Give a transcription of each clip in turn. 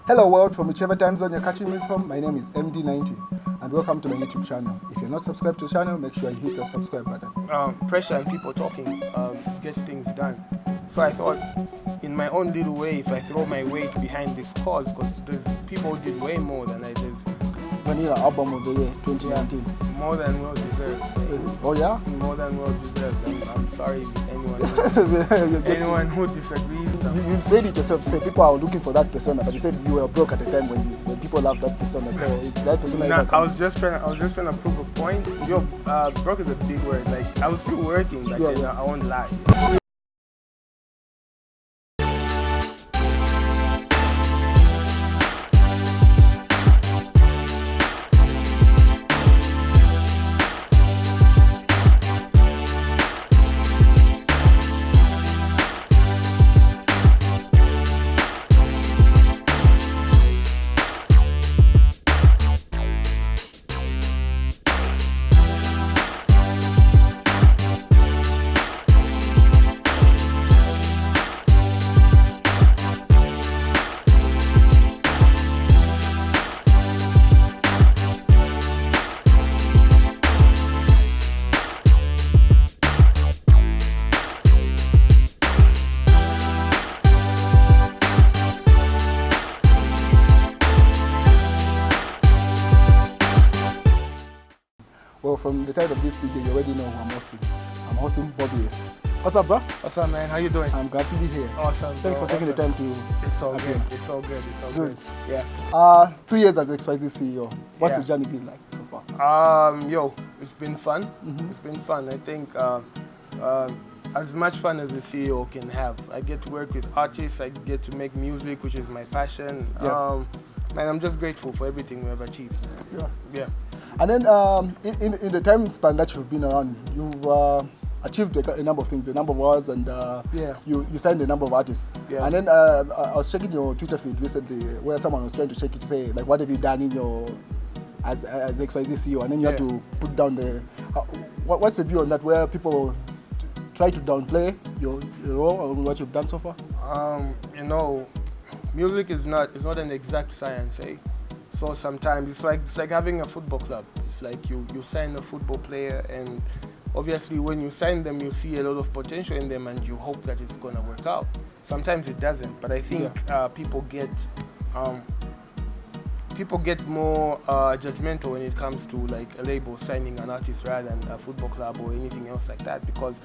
Hello world, from whichever time zone you're catching me from, my name is MD90 and welcome to my YouTube channel. If you're not subscribed to the channel, make sure you hit the subscribe button. Pressure and people talking gets things done. So I thought, in my own little way, if I throw my weight behind this cause, because there's people who did way more than I did. Vanilla album of the year 2019. Yeah, more than well deserved. Oh yeah? More than well deserved. I'm sorry if anyone who disagrees. You said it yourself, say people are looking for that persona, but you said you were broke at the time when people loved that persona. So it's that persona. I was just trying to prove a point. Yo, broke is a big word. Like I was still working back then. I won't lie. Well, from the title of this video, you already know who I'm hosting. I'm hosting Dee'S. What's up, bro? What's up, man? How you doing? I'm glad to be here. Awesome. Thanks for taking the time to. It's all good. It's all good. It's all good. Yeah. 3 years as XYZ CEO. What's the journey been like so far? Yo, it's been fun. It's been fun. I think as much fun as a CEO can have. I get to work with artists. I get to make music, which is my passion. Man, I'm just grateful for everything we've achieved. Yeah. And then in the time span that you've been around, you've achieved a number of things, a number of awards, and you signed a number of artists. Yeah. And then I was checking your Twitter feed recently where someone was trying to check you to say, like, what have you done in your as XYZ CEO? And then you had to put down the... what's the view on that, where people try to downplay your role and what you've done so far? You know, music is not an exact science, eh? So sometimes it's like having a football club. It's like you sign a football player, and obviously when you sign them, you see a lot of potential in them, and you hope that it's gonna work out. Sometimes it doesn't, but I think people get more judgmental when it comes to like a label signing an artist rather than a football club or anything else like that, because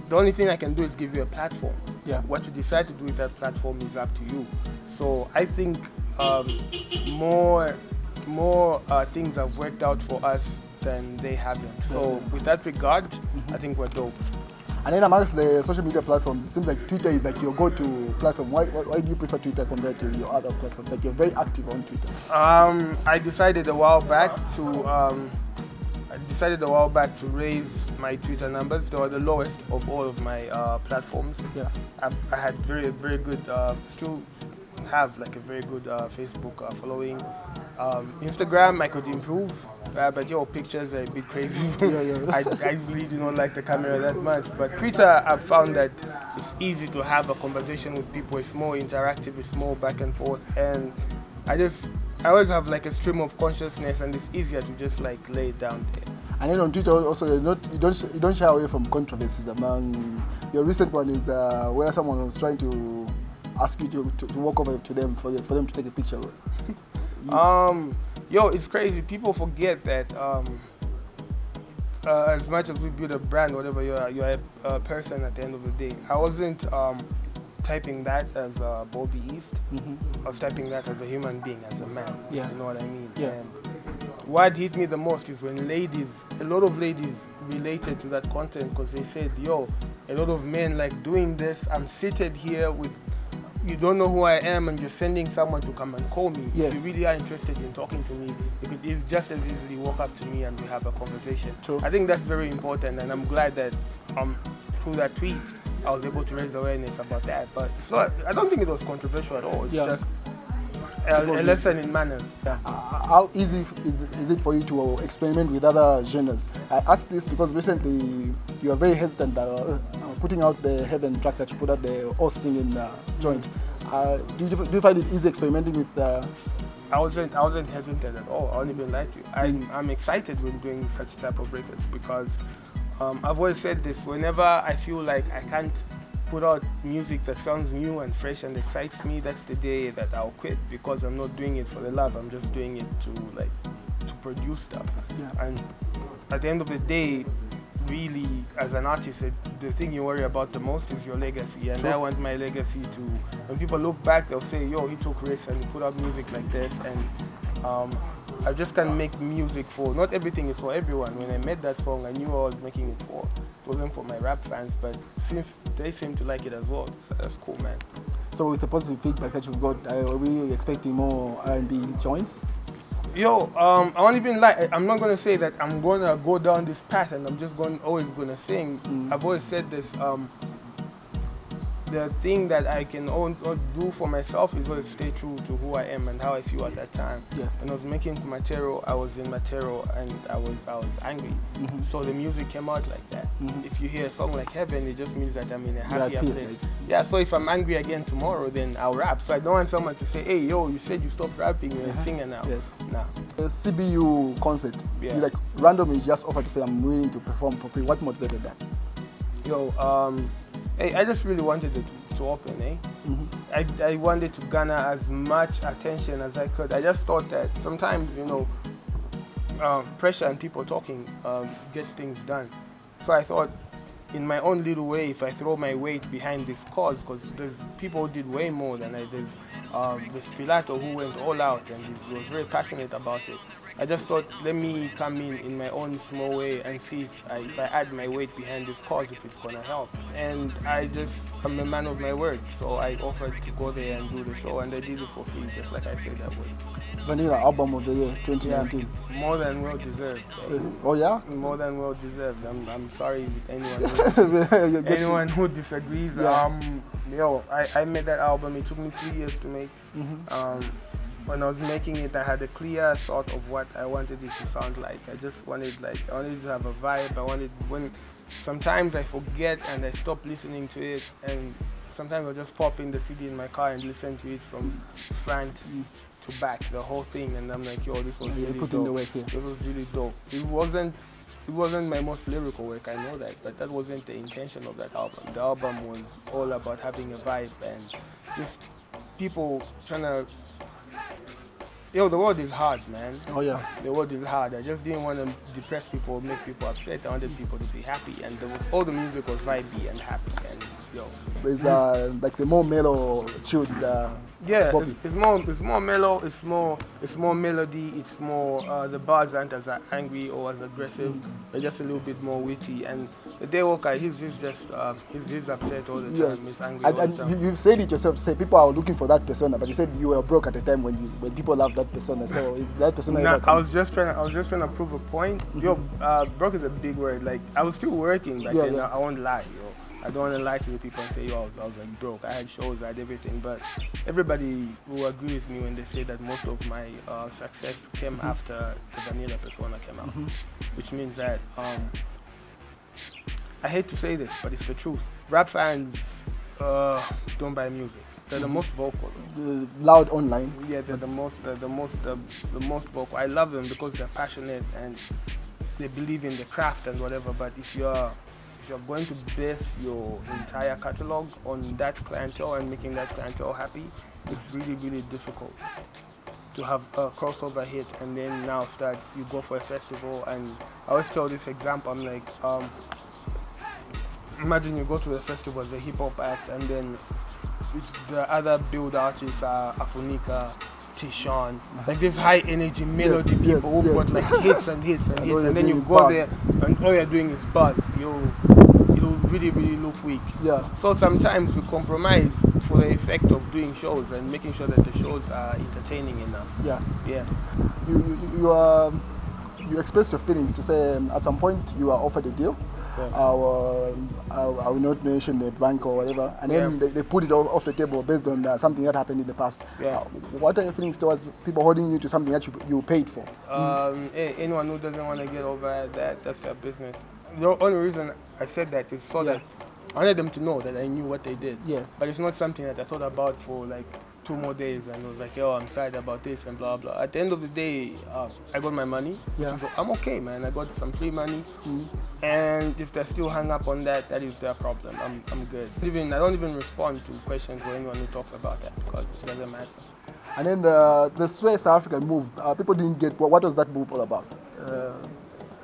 the only thing I can do is give you a platform. Yeah. What you decide to do with that platform is up to you. So I think more things have worked out for us than they haven't. So with that regard, I think we're dope. And then amongst the social media platforms, it seems like Twitter is like your go-to platform. Why do you prefer Twitter compared to your other platforms? Like, you're very active on Twitter. I decided a while back to raise my Twitter numbers. They were the lowest of all of my platforms. Yeah. I had very good, still have like a very good Facebook following. Instagram I could improve, but your pictures are a bit crazy. I really do not like the camera that much. But Twitter, I've found that it's easy to have a conversation with people. It's more interactive. It's more back and forth, and I always have like a stream of consciousness, and it's easier to just like lay it down there. And then on Twitter also, you don't shy away from controversies. Among your recent one is where someone was trying to ask you to walk over to them for them to take a picture. Yo, it's crazy. People forget that as much as we build a brand, whatever, you're a person at the end of the day. I wasn't typing that as Bobby East. I was typing that as a human being, as a man. Yeah. You know what I mean? Yeah. And what hit me the most is when a lot of ladies related to that content, because they said, yo, a lot of men like doing this. I'm seated here with, you don't know who I am, and you're sending someone to come and call me. Yes. If you really are interested in talking to me, you could just as easily walk up to me and we have a conversation. True. I think that's very important, and I'm glad that through that tweet I was able to raise awareness about that. But it's not, I don't think it was controversial at all. It's just a lesson in manners. Yeah. How easy is it for you to experiment with other genres? I ask this because recently you are very hesitant putting out the Heaven track that you put out, the all singing joint. Do you find it easy experimenting with? I wasn't hesitant at all. I won't even lie to you. I'm excited when doing such type of records because I've always said this. Whenever I feel like I can't put out music that sounds new and fresh and excites me, that's the day that I'll quit because I'm not doing it for the love. I'm just doing it to produce stuff. Yeah. And at the end of the day, really, as an artist, the thing you worry about the most is your legacy. And I want my legacy to, when people look back, they'll say, yo, he took risks and he put out music like this. And I just can't make music for, not everything is for everyone. When I made that song, I knew I was making it for. It wasn't for my rap fans, but since they seem to like it as well, so that's cool, man. So with the positive feedback that you've got, are we expecting more R&B joints? Yo, I won't even lie. I'm not gonna say that I'm gonna go down this path and I'm just always gonna sing. I've always said this. The thing that I can do for myself is always stay true to who I am and how I feel at that time. Yes. When I was making material, I was in material and I was angry. So the music came out like that. If you hear a song like Heaven, it just means that I'm in a happier place. Yeah, so if I'm angry again tomorrow, then I'll rap. So I don't want someone to say, hey, yo, you said you stopped rapping, you're a singer now. Yes. Nah. The CBU concert, Yeah. you like randomly just offered to say I'm willing to perform for free. What motivated that? Yo, hey, I just really wanted it to open, eh? I wanted to garner as much attention as I could. I just thought that sometimes, pressure and people talking gets things done. So I thought, in my own little way, if I throw my weight behind this cause, because there's people who did way more than I did. There's Pilato who went all out and he was very passionate about it. I just thought, let me come in my own small way and see if I add my weight behind this cause, if it's gonna help. And I'm a man of my word, so I offered to go there and do the show, and I did it for free, just like I said I would. Vanilla Album of the Year 2019. Yeah, more than well deserved. Oh yeah? More than well deserved. I'm sorry with anyone who disagrees. I made that album. It took me 3 years to make. When I was making it, I had a clear thought of what I wanted it to sound like. I wanted to have a vibe. Sometimes I forget and I stop listening to it, and sometimes I'll just pop in the CD in my car and listen to it from front to back, the whole thing, and I'm like, yo, this was really dope. The work here. It was really dope. It wasn't my most lyrical work, I know that, but that wasn't the intention of that album. The album was all about having a vibe and just people trying to. Yo, the world is hard, man. Oh yeah. The world is hard. I just didn't want to depress people or make people upset. I wanted people to be happy, and all the music was vibey and happy, and yo. It's like the more mellow, chilled. Yeah, it's more mellow. It's more melody. It's more the bars aren't as angry or as aggressive. They're just a little bit more witty. And the Daywalker, he's upset all the time. He's angry all the time. And you've said it yourself. Say people are looking for that persona, but you said you were broke at the time when people loved that persona. So is that persona? No, I was just trying to prove a point. Yo, broke is a big word. Like I was still working back then. I won't lie, yo. I don't want to lie to the people and say, yo, I was like broke. I had shows, I had everything, but everybody will agree with me when they say that most of my success came after the Vanilla persona came out, which means that I hate to say this, but it's the truth. Rap fans don't buy music. They're the most vocal. Loud online. Yeah, they're the most vocal. I love them because they're passionate and they believe in the craft and whatever. But if you're going to base your entire catalog on that clientele and making that clientele happy, it's really, really difficult to have a crossover hit and then now you go for a festival. And I always tell this example, I'm like, imagine you go to a festival as a hip hop act and then the other build artists are Afonika, Tishan, like this high energy melody people who got like hits and hits and hits, and then you go there and all you're doing is buzz. It'll really, really look weak. Yeah. So sometimes we compromise for the effect of doing shows and making sure that the shows are entertaining enough. Yeah. Yeah. You express your feelings to say at some point you are offered a deal. Yeah. I will not mention the bank or whatever, and then they put it off the table based on something that happened in the past. Yeah. What are your feelings towards people holding you to something that you paid for? Anyone who doesn't want to get over that's their business. The only reason I said that is so that I wanted them to know that I knew what they did. Yes. But it's not something that I thought about for like 2 more days, and I was like, yo, I'm sad about this and blah blah. At the end of the day, I got my money. Yeah. I'm okay, man. I got some free money, and if they're still hung up on that, that is their problem. I'm good. I don't even respond to questions or anyone who talks about that because it doesn't matter. And then the Sway South African move, people didn't get what was that move all about?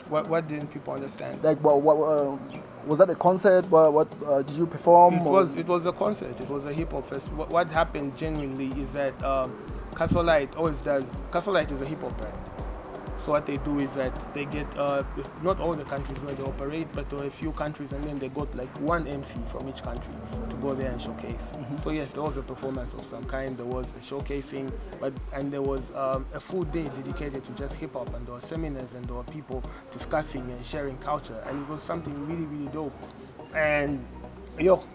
What didn't people understand? Like, was that a concert? What did you perform? It was a concert. It was a hip hop festival. What happened genuinely is that Castlelight always does. Castlelight is a hip hop brand. So what they do is that they get not all the countries where they operate, but a few countries, and then they got like one MC from each country to go there and showcase. So yes, there was a performance of some kind. There was a showcasing, and there was a full day dedicated to just hip hop, and there were seminars, and there were people discussing and sharing culture, and it was something really really dope. And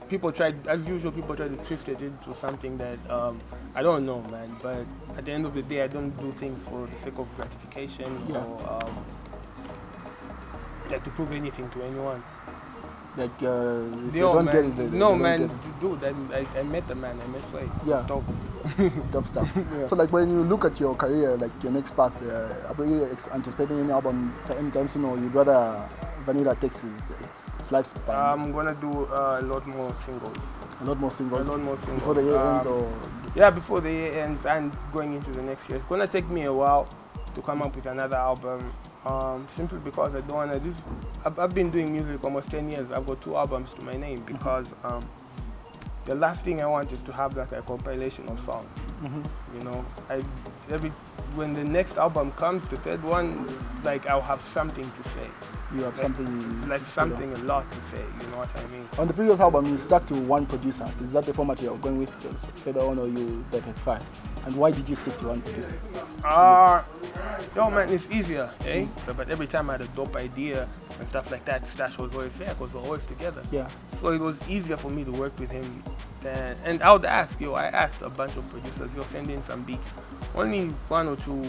people tried, as usual, people tried to twist it into something that I don't know, man. But at the end of the day, I don't do things for the sake of gratification or like to prove anything to anyone. Like, if they don't get it, no, man, dude, I met the man, I met Sway. Yeah. Dope. Dope stuff. Yeah. So, like, when you look at your career, like your next path, are you anticipating any album anytime soon, or you'd rather Vanilla takes its lifespan? I'm gonna do a lot more singles. A lot more singles? A lot more singles. Before the year ends, or? Yeah, before the year ends and going into the next year. It's gonna take me a while to come up with another album. Simply because I don't wanna do. I've been doing music almost 10 years. I've got 2 albums to my name because the last thing I want is to have like a compilation of songs. You know, when the next album comes, the 3rd one, like I'll have something to say. You have something a lot to say. You know what I mean? On the previous album, you stuck to one producer. Is that the format you're going with further on, or you diversify? And why did you stick to one producer? Man, it's easier, eh? So, but every time I had a dope idea and stuff like that, Stash was always there because we're always together. Yeah. So it was easier for me to work with him. And I would ask, I asked a bunch of producers, send in some beats. Only 1 or 2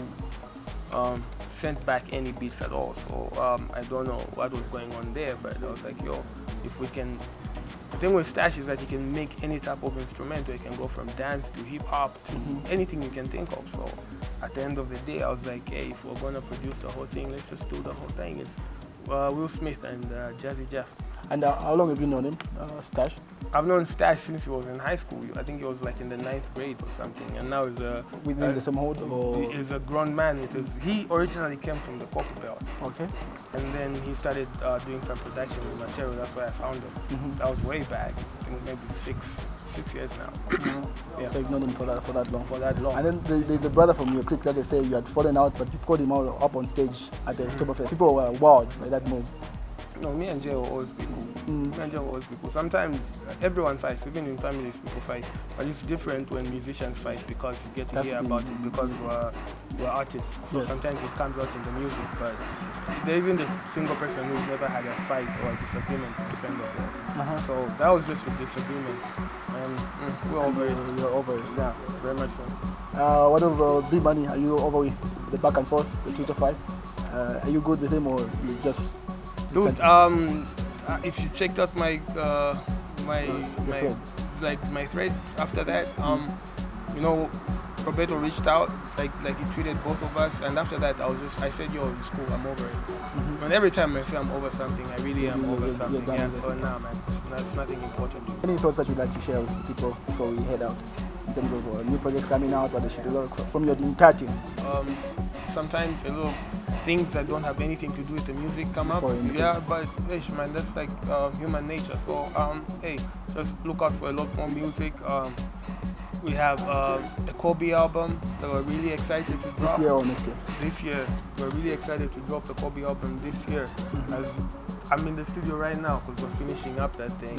sent back any beats at all. So I don't know what was going on there, but I was like, if we can. The thing with Stash is that you can make any type of instrument, or you can go from dance to hip hop to anything you can think of. So at the end of the day, I was like, hey, if we're gonna produce the whole thing, let's just do the whole thing. It's Will Smith and Jazzy Jeff. And how long have you known him, Stash? I've known Stash since he was in high school. I think he was like in the 9th grade or something, and now he's within the same hold, or he's a grown man. He originally came from the Copper Belt. Okay. And then he started doing some production with material. That's where I found him. That was way back. I think maybe 6 years now. Yeah. So you've known him for that long. For that long. And then there's a brother from your clique that they say you had fallen out, but you called him out up on stage at the Oktoberfest. People were wowed by that move. No, me and Jay will always be cool. Me and Jay will always be cool. Sometimes everyone fights, even in families people fight. But it's different when musicians fight because you get to hear about it because we're artists. So sometimes it comes out in the music. But there isn't a single person who's never had a fight or a disagreement to defend themselves. So that was just a disagreement. And we're over it. You're over it. Yeah, very much so. What of B Money? Are you over with the back and forth, the Twitter fight? Are you good with him, or you just? Dude, if you checked out my thread after that, Roberto reached out, like he tweeted both of us, and after that I said, yo, it's cool, I'm over it. And every time I say I'm over something, I really am over something. Yeah, so now, man, that's nothing important. Any thoughts that you'd like to share with people before we head out? In terms of new projects coming out, what they should do from your entire team? Sometimes a little things that don't have anything to do with the music come up. Yeah, but man, that's like human nature. So hey, just look out for a lot more music. We have a Kobe album that we're really excited to drop. This year or next year? This year. We're really excited to drop the Kobe album this year. As I'm in the studio right now because we're finishing up that thing.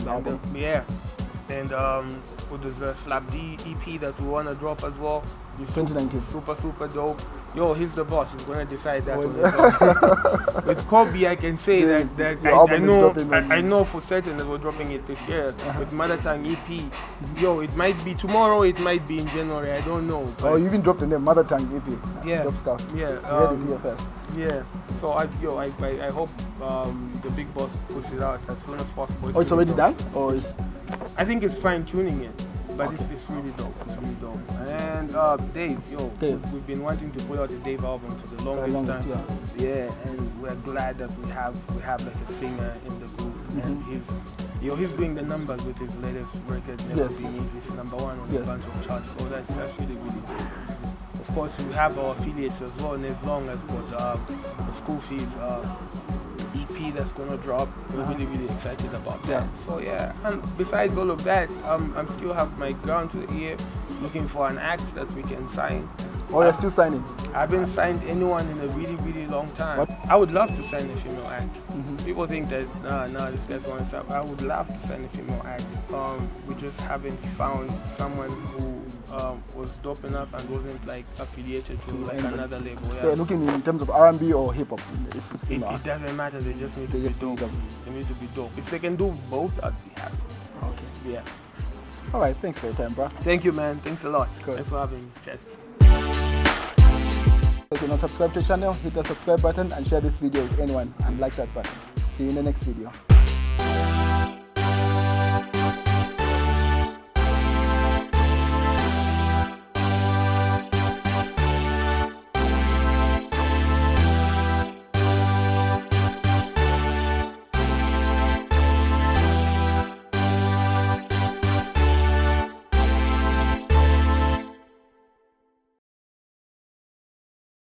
And there's a Slap D EP that we want to drop as well. It's 2019. Super dope. Yo, he's the boss. He's gonna decide that on his own. With Kobe, I can say that I know for certain that we're dropping it this year. With Mother Tongue EP, yo, it might be tomorrow, it might be in January. I don't know. Oh, you even dropped the name Mother Tongue EP. Yeah. Dope stuff. Yeah. You heard it here first. Yeah. So I hope the big boss puts it out as soon as possible. Oh, it's already done, or is? I think it's fine tuning it, but it's really dope. It's really dope. And Dave, we've been wanting to put out a Dave album for the longest time. Yeah, and we're glad that we have like a singer in the group, and he's doing the numbers with his latest record. Never Been Easy. It's #1 on a bunch of charts. So that's really good. Of course, we have our affiliates as well, and as long as the school fees EP that's gonna drop, we're really excited about that. So yeah, and besides all of that, I'm still have my ground to the ear, looking for an act that we can sign. Oh, you're still signing? I haven't signed anyone in a really long time. What? I would love to sign a female act. People think that nah, this guy's going to stop. I would love to sign a female act. We just haven't found someone who was dope enough and wasn't like affiliated to like another label. Yeah. So you're looking in terms of R&B or hip hop? It doesn't matter. They just need to be dope. They need to be dope. If they can do both, I'd be happy. Okay. Yeah. All right. Thanks for your time, bro. Thank you, man. Thanks a lot. Good. Thanks for having me. Cheers. If you're not subscribed to the channel, hit the subscribe button and share this video with anyone and like that button. See you in the next video.